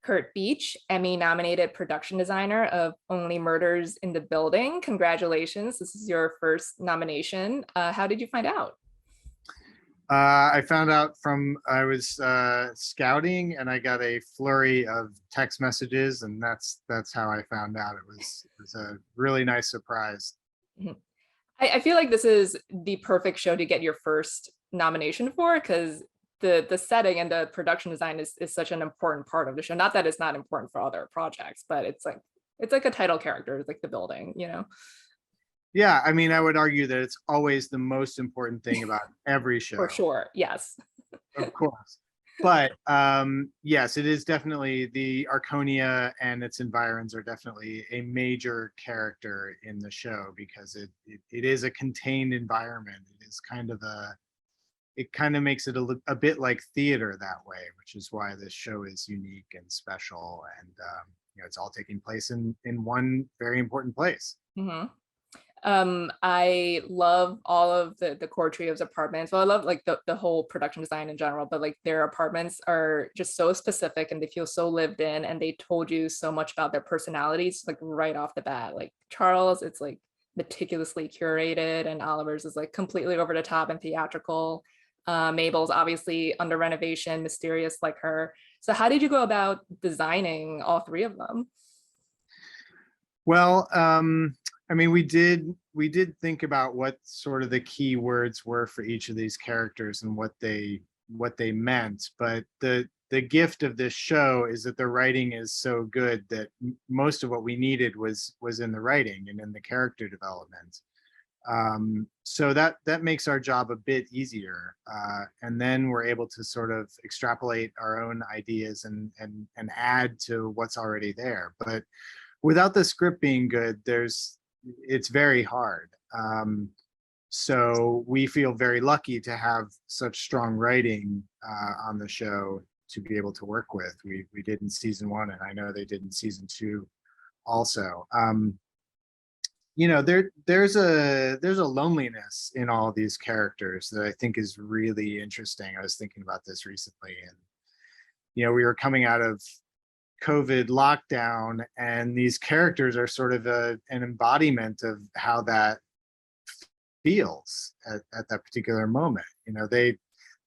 Curt Beech, Emmy nominated production designer of Only Murders in the Building. Congratulations. This is your first nomination. How did you find out? I found out I was scouting, and I got a flurry of text messages, and that's how I found out. It was a really nice surprise. Mhm. I feel like this is the perfect show to get your first nomination for, because the setting and the production design is such an important part of the show. Not that it's not important for other projects, but it's like a title character, it's like the building. Yeah, I mean, I would argue that it's always the most important thing about every For show, sure. Yes. of course. But yes, it is definitely the Arconia and its environs are definitely a major character in the show because it is a contained environment. It kind of makes it a bit like theater that way, which is why this show is unique and special. And it's all taking place in one very important place. Mhm. I love all of the core trio's apartments. Well, I love like the whole production design in general, but like their apartments are just so specific and they feel so lived in, and they told you so much about their personalities like right off the bat. Like Charles, it's like meticulously curated, and Oliver's is like completely over the top and theatrical. Mabel's obviously under renovation, mysterious like her. So how did you go about designing all three of them? Well, I mean, we did think about what sort of the key words were for each of these characters and what they meant. But the gift of this show is that the writing is so good that most of what we needed was in the writing and in the character development. So that makes our job a bit easier, and then we're able to sort of extrapolate our own ideas and add to what's already there. But without the script being good, it's very hard. So we feel very lucky to have such strong writing on the show to be able to work with. We did in season one, and I know they did in season two also. There's a loneliness in all these characters that I think is really interesting. I was thinking about this recently, and we were coming out of COVID lockdown, and these characters are sort of an embodiment of how that feels at that particular moment.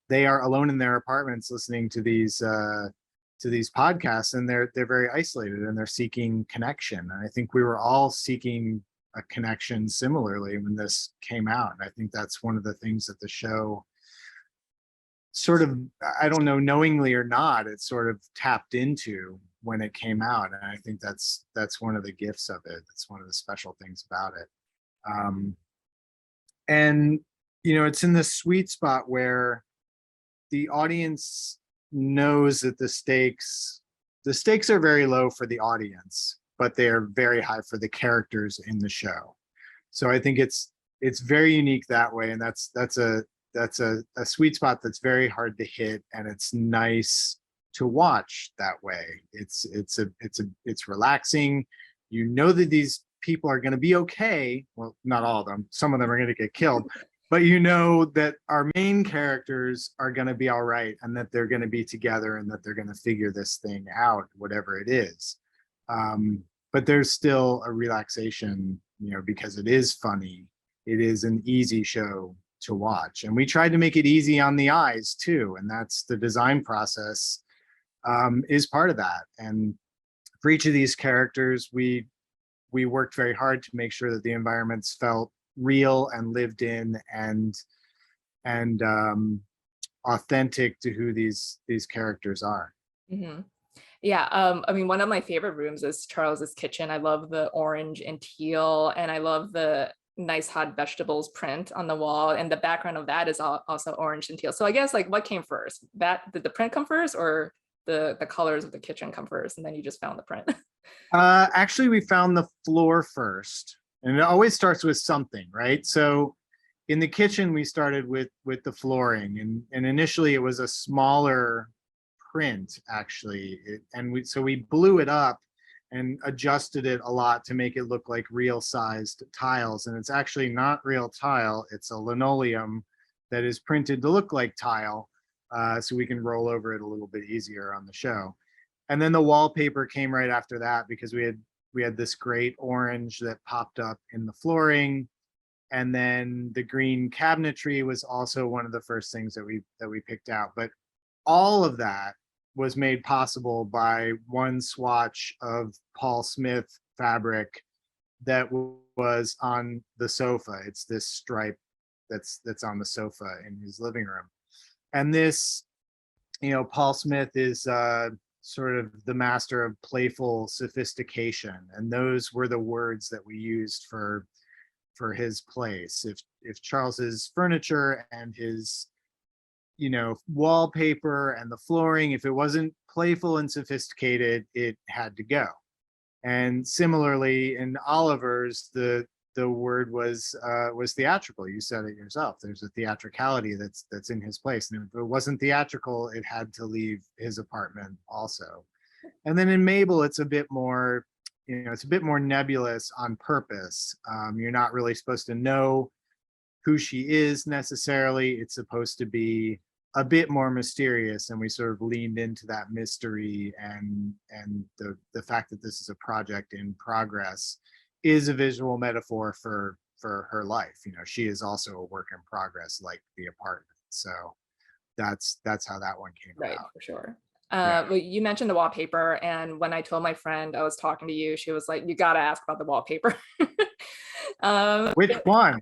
They are alone in their apartments listening to these podcasts, and they're very isolated and they're seeking connection. And I think we were all seeking a connection similarly when this came out. And I think that's one of the things that the show sort of, I don't know, knowingly or not, it sort of tapped into when it came out. And I think that's one of the gifts of it. It's one of the special things about it. And it's in the sweet spot where the audience knows that the stakes are very low for the audience, but they are very high for the characters in the show. So I think it's very unique that way, and that's a sweet spot that's very hard to hit, and it's nice to watch that way. It's relaxing. That these people are going to be okay. Well, not all of them. Some of them are going to get killed, but that our main characters are going to be all right, and that they're going to be together, and that they're going to figure this thing out, whatever it is. But there's still a relaxation, because it is funny. It is an easy show to watch, and we tried to make it easy on the eyes too, and that's the design process is part of that. And for each of these characters, we worked very hard to make sure that the environments felt real and lived in and authentic to who these characters are. Mm-hmm. Yeah, I mean, one of my favorite rooms is Charles's kitchen. I love the orange and teal, and I love the nice hot vegetables print on the wall, and the background of that is also orange and teal. So I guess like what came first? Did the print come first, or the colors of the kitchen come first, and then you just found the print? Actually, we found the floor first, and it always starts with something, right? So in the kitchen, we started with the flooring, and initially it was a smaller print actually, so we blew it up and adjusted it a lot to make it look like real sized tiles, and it's actually not real tile. It's a linoleum that is printed to look like tile, so we can roll over it a little bit easier on the show. And then the wallpaper came right after that because we had this great orange that popped up in the flooring. And then the green cabinetry was also one of the first things that we picked out. But all of that was made possible by one swatch of Paul Smith fabric that was on the sofa. It's this stripe that's on the sofa in his living room. And this, Paul Smith is sort of the master of playful sophistication, and those were the words that we used for his place. If Charles's furniture and his wallpaper and the flooring, if it wasn't playful and sophisticated, it had to go. And similarly in Oliver's, the word was theatrical. You said it yourself. There's a theatricality that's in his place, and if it wasn't theatrical, it had to leave his apartment also. And then in Mabel, it's a bit more, it's a bit more nebulous on purpose. You're not really supposed to know who she is necessarily. It's supposed to be a bit more mysterious, and we sort of leaned into that mystery, and the fact that this is a project in progress is a visual metaphor for her life. She is also a work in progress, like the apartment. So that's how that one came Right, about. for sure. Yeah. Well, you mentioned the wallpaper, and when I told my friend I was talking to you, she was like, "You got to ask about the wallpaper." Which one?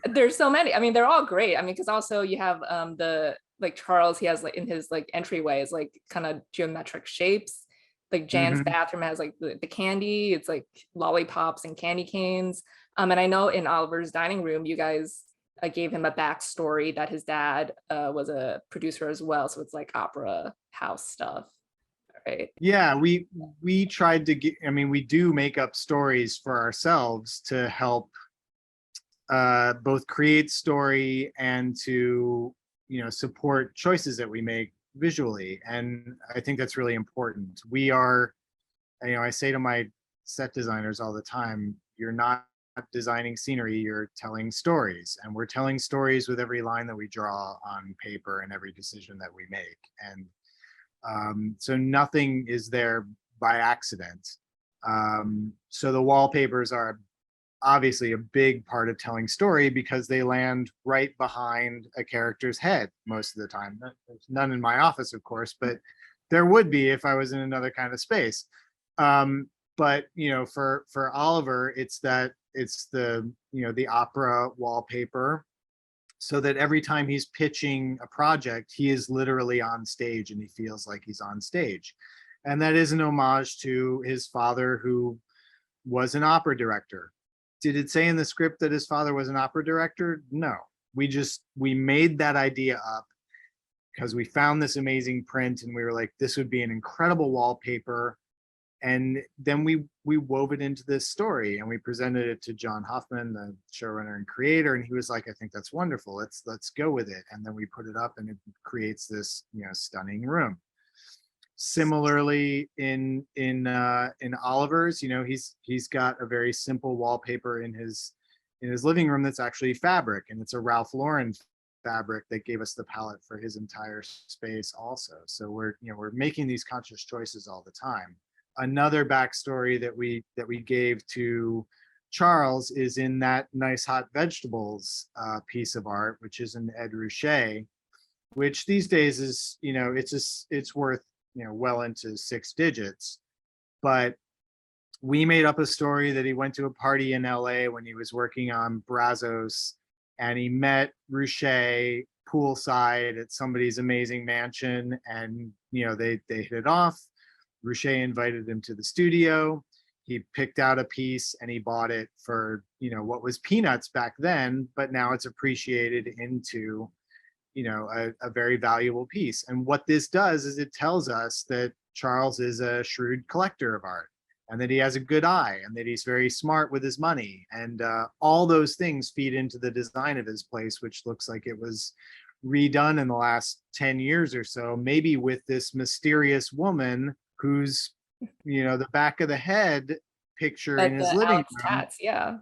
There's so many. I mean, they're all great. I mean, because also you have the like Charles, he has like in his like entryway is like kind of geometric shapes. Like Jan's Mhm. bathroom has like the candy, it's like lollipops and candy canes. And I know in Oliver's dining room, you guys gave him a backstory that his dad was a producer as well. So it's like opera house stuff, right? Yeah, we tried to get, I mean, we do make up stories for ourselves to help both create story and to support choices that we make visually. And I think that's really important. We are, I say to my set designers all the time, you're not designing scenery, you're telling stories, and we're telling stories with every line that we draw on paper and every decision that we make. And so nothing is there by accident. So the wallpapers are obviously a big part of telling story because they land right behind a character's head most of the time. There's none in my office, of course, but there would be if I was in another kind of space. But for Oliver, it's the the opera wallpaper, so that every time he's pitching a project, he is literally on stage and he feels like he's on stage. And that is an homage to his father, who was an opera director. Did it say in the script that his father was an opera director? No. We made that idea up because we found this amazing print and we were like, this would be an incredible wallpaper. And then we wove it into this story and we presented it to John Hoffman, the showrunner and creator, and he was like, I think that's wonderful. Let's go with it. And then we put it up and it creates this stunning room. Similarly in Oliver's, he's got a very simple wallpaper in his living room that's actually fabric, and it's a Ralph Lauren fabric that gave us the palette for his entire space also. So we're making these conscious choices all the time. Another backstory that we gave to Charles is in that Nice Hot Vegetables piece of art, which is an Ed Ruscha, which these days is it's worth well into 6 digits. But we made up a story that he went to a party in LA when he was working on Brazos, and he met Ruscha poolside at somebody's amazing mansion, and they hit it off. Ruscha invited him to the studio. He picked out a piece and he bought it for what was peanuts back then, but now it's appreciated into a very valuable piece. And what this does is it tells us that Charles is a shrewd collector of art, and that he has a good eye, and that he's very smart with his money, and all those things feed into the design of his place, which looks like it was redone in the last 10 years or so, maybe with this mysterious woman who's the back of the head picture in his The living Alex room. Katz, yeah.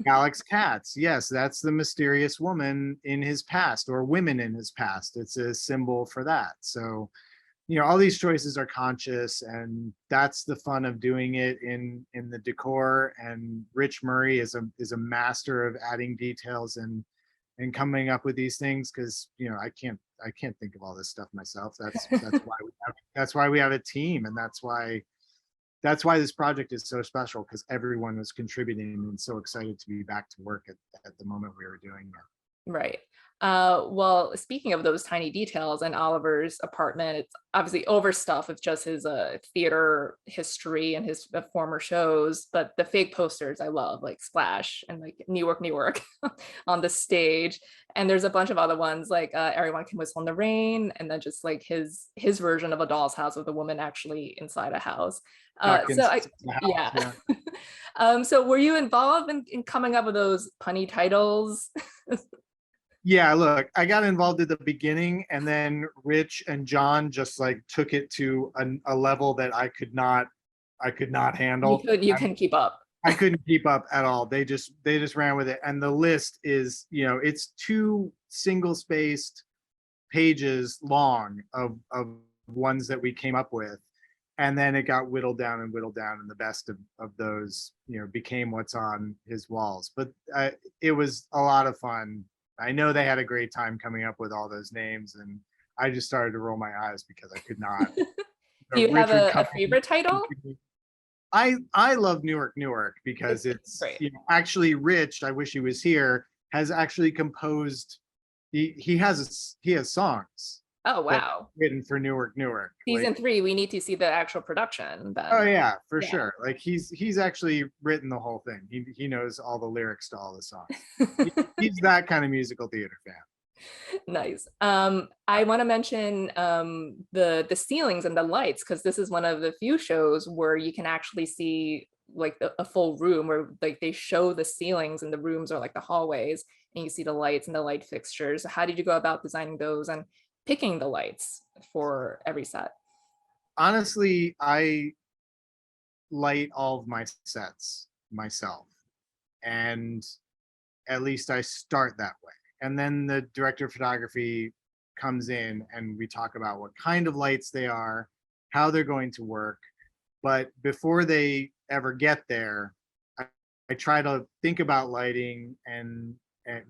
Alex Katz, yes, that's the mysterious woman in his past, or women in his past. It's a symbol for that. So you know, all these choices are conscious, and that's the fun of doing it in the decor. And Rich Murray is a master of adding details and coming up with these things, because you know I can't think of all this stuff myself. That's why we have a team, and that's why this project is so special, because everyone was contributing and so excited to be back to work at the moment we were doing it. Right. Well, speaking of those tiny details in Oliver's apartment, it's obviously overstuffed with just his theater history and his former shows, but the fake posters I love, like Splash and like New York, New York on the stage. And there's a bunch of other ones like Everyone Can Whistle in the Rain, and then just like his version of a doll's house with a woman actually inside a house. Tucked So I inside the house, yeah. yeah. So were you involved in coming up with those punny titles? Yeah, look, I got involved at the beginning, and then Rich and John just like took it to a level that I could not handle. You can keep up. I couldn't keep up at all. They just ran with it. And the list is, you know, it's 2 single spaced pages long of ones that we came up with. And then it got whittled down and whittled down, and the best of those, you know, became what's on his walls. But it was a lot of fun. I know they had a great time coming up with all those names, and I just started to roll my eyes because I could not. Do you have Rich would a come favorite title? in. I love Newark, Newark, because It's it's, great. you know, actually Rich, I wish he was here, has actually composed, he has songs Oh, that wow. written for Newark, Newark. Like, Season 3, we need to see the actual production oh then. yeah, for Yeah. sure. Like he's actually written the whole thing. He knows all the lyrics to all the songs. He's that kind of musical theater fan. Nice. I want to mention the ceilings and the lights, because this is one of the few shows where you can actually see like a full room, where like they show the ceilings and the rooms are like the hallways, and you see the lights and the light fixtures. How did you go about designing those and picking the lights for every set? Honestly, I light all of my sets myself, and at least I start that way. And then the director of photography comes in, and we talk about what kind of lights they are, how they're going to work. But before they ever get there, I try to think about lighting, and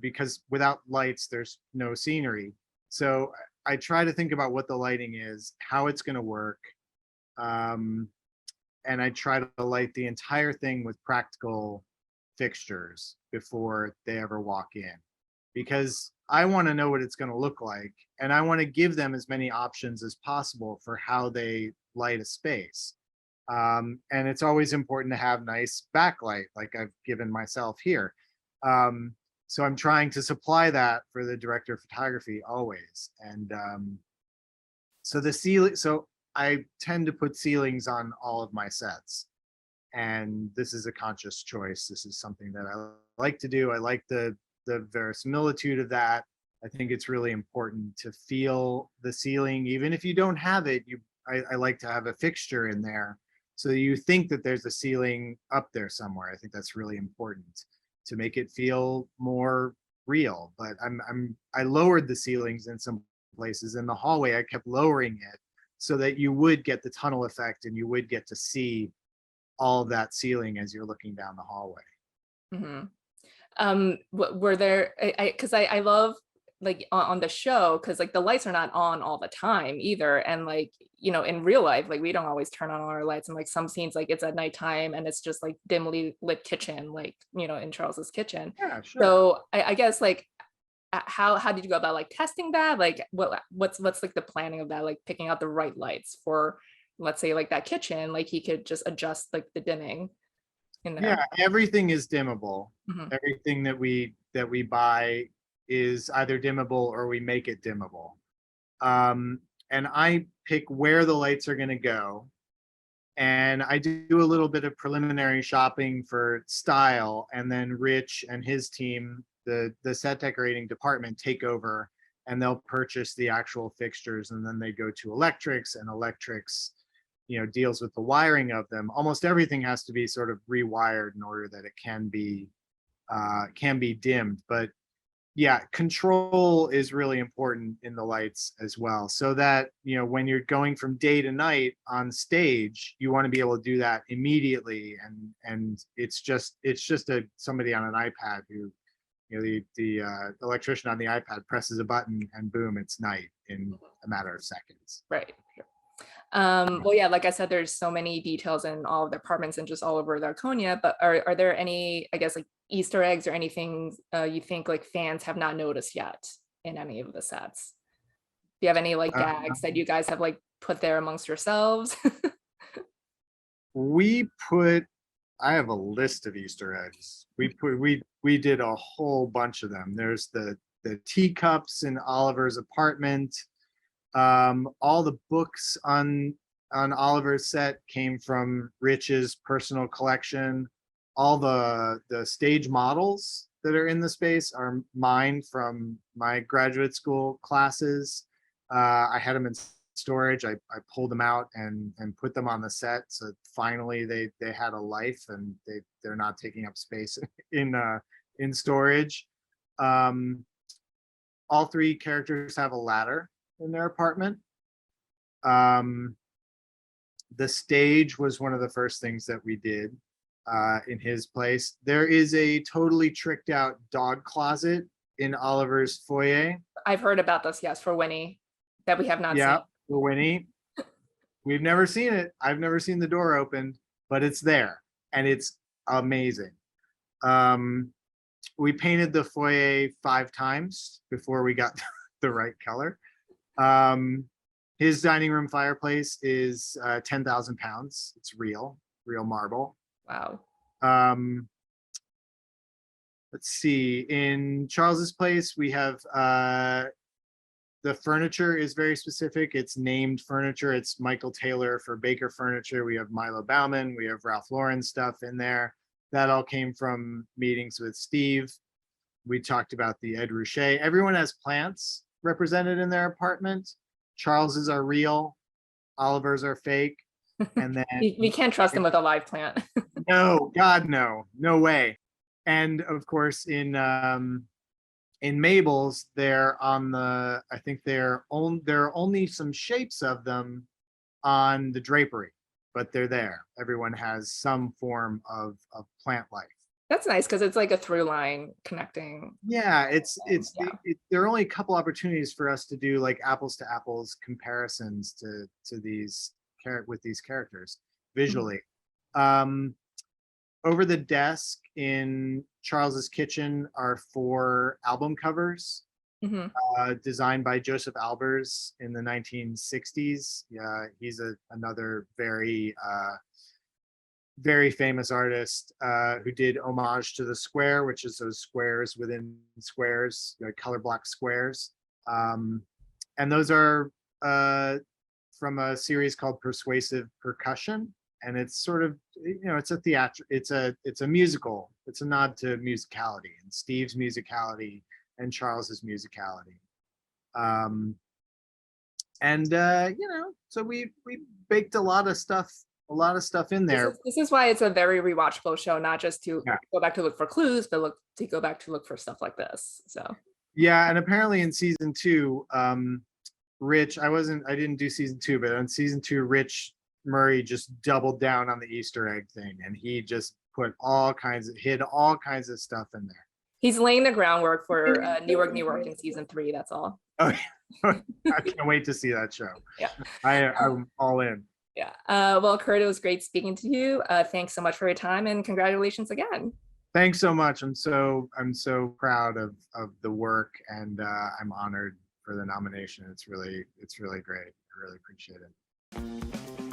because without lights, there's no scenery. So I try to think about what the lighting is, how it's going to work. Um, and I try to light the entire thing with practical fixtures before they ever walk in, because I want to know what it's going to look like, and I want to give them as many options as possible for how they light a space. And it's always important to have nice backlight, like I've given myself here. Um, so I'm trying to supply that for the director of photography always. And so the ceiling, so I tend to put ceilings on all of my sets, and this is a conscious choice. This is something that I like to do. I like the verisimilitude of that. I think it's really important to feel the ceiling, even if you don't have it. I like to have a fixture in there, so you think that there's a ceiling up there somewhere. I think that's really important to make it feel more real. But I lowered the ceilings in some places. In the hallway, I kept lowering it so that you would get the tunnel effect, and you would get to see all of that ceiling as you're looking down the hallway. Mhm. Were there, because I love like on the show, because like the lights are not on all the time either, and like, you know, in real life, like we don't always turn on our lights, and like some scenes like it's at nighttime and it's just like dimly lit kitchen, like, you know, in Charles's kitchen. Yeah, sure. So I guess like how did you go about like testing that? Like what's like the planning of that, like picking out the right lights for, let's say, like that kitchen, like he could just adjust like the dimming in there. Yeah, everything is dimmable. Mhm. Everything that we buy is either dimmable or we make it dimmable. Um, and I pick where the lights are going to go, and I do a little bit of preliminary shopping for style, and then Rich and his team, the set decorating department, take over, and they'll purchase the actual fixtures, and then they go to electrics, and electrics, you know, deals with the wiring of them. Almost everything has to be sort of rewired in order that it can be dimmed. But Yeah, control is really important in the lights as well. So that, when you're going from day to night on stage, you want to be able to do that immediately. And it's just somebody on an iPad who, the electrician on the iPad presses a button and boom, it's night in a matter of seconds. Right. Well, yeah, like I said, there's so many details in all of the apartments and just all over Laconia, but are there any, I guess, like Easter eggs or anything you think like fans have not noticed yet in any of the sets? Do you have any like Uh, gags that you guys have like put there amongst yourselves? we put I have a list of Easter eggs. We did a whole bunch of them. There's the teacups in Oliver's apartment. All the books on Oliver's set came from Rich's personal collection. All the stage models that are in the space are mine from my graduate school classes. I had them in storage. I pulled them out and put them on the set. So finally they had a life and they're not taking up space in storage. All three characters have a ladder in their apartment. The stage was one of the first things that we did in his place. There is a totally tricked out dog closet in Oliver's foyer. I've heard about this, yes, for Winnie, that we have not Yeah, seen. for Winnie. We've never seen it. I've never seen the door opened, but it's there and it's amazing. We painted the foyer 5 times before we got the right color. His dining room fireplace is 10,000 pounds. It's real marble. Wow. Let's see. In Charles's place, we have the furniture is very specific. It's named furniture. It's Michael Taylor for Baker Furniture. We have Milo Bauman. We have Ralph Lauren stuff in there. That all came from meetings with Steve. We talked about the Ed Ruscha. Everyone has plants represented in their apartment. Charles's are real. Oliver's are fake. And then we can't trust them with a live plant. no, God, no way. And of course, in Mabel's, they're on the. I think there are only some shapes of them on the drapery, but they're there. Everyone has some form of plant life. That's nice because it's like a through line connecting. Yeah, Yeah. there are only a couple opportunities for us to do like apples to apples comparisons to these with these characters visually. Over the desk in Charles's kitchen are 4 album covers designed by Joseph Albers in the 1960s. Yeah, he's another very famous artist who did Homage to the Square, which is those squares within squares, color block squares. And those are from a series called Persuasive Percussion. And it's sort of, it's a musical. It's a nod to musicality and Steve's musicality and Charles's musicality. So we baked a lot of stuff in there. This is why it's a very rewatchable show, not just to go back to look for clues, but go back to look for stuff like this. So yeah, and apparently in season 2, Rich, I didn't do season 2, but on season 2, Rich Murray just doubled down on the Easter egg thing, and he just hid all kinds of stuff in there. He's laying the groundwork for Newark in season 3. That's all. Oh, I can't wait to see that show. Yeah, I'm all in. Yeah. Well, Curt, it was great speaking to you. Thanks so much for your time and congratulations again. Thanks so much. I'm so proud of the work, and I'm honored for the nomination. It's really great. I really appreciate it.